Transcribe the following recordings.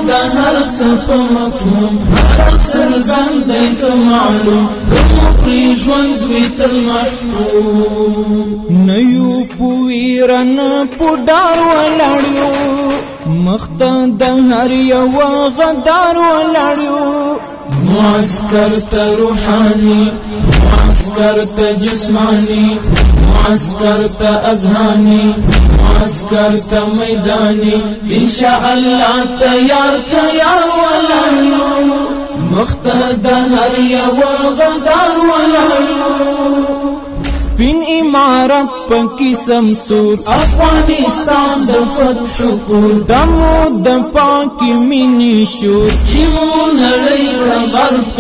د هر څه په مفهوم څرګند دی که معلوم کوم پرې ژوند وي تل محکوم نه یو پویره نه په ډار ولاړ یو مخ ته د هر یو غدار ولاړ یو معسكر روحاني معسكر جسماني معسكر اذهاني معسكر ميداني ان شاء الله تيار ولالو مختد هر یو غدار ولالو سپین امارت پکی سمسور افغانستان د فتح کور دمو د پاکی مینی شور چې مو نړۍ کړه غرب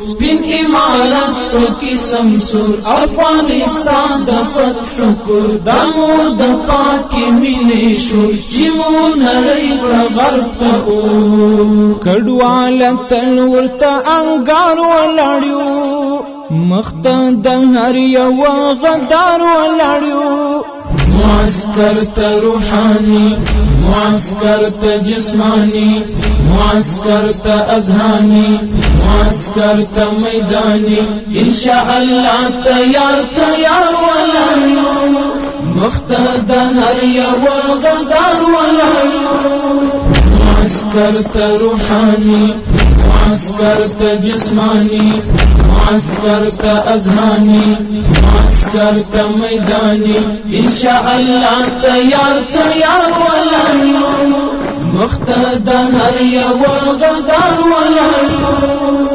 سپین امارت پکی سمسور افغانستان د فتح کور دمو د پاکی مینی شور چې مو نړۍ کړه غرب کډواله تل ورته انګار ولاړیو مخته د هر یو غدار ولاړیو معسكر روحاني معسكر جسماني معسكر اذهاني معسكر ميداني ان شاء الله تيار ولالو مختد هر یو غدار ولالو معسكر روحاني معسكر جسماني معسكر اذهاني معسكر ميداني ان شاء الله تيار ولالو مختد هر یو غدار ولالو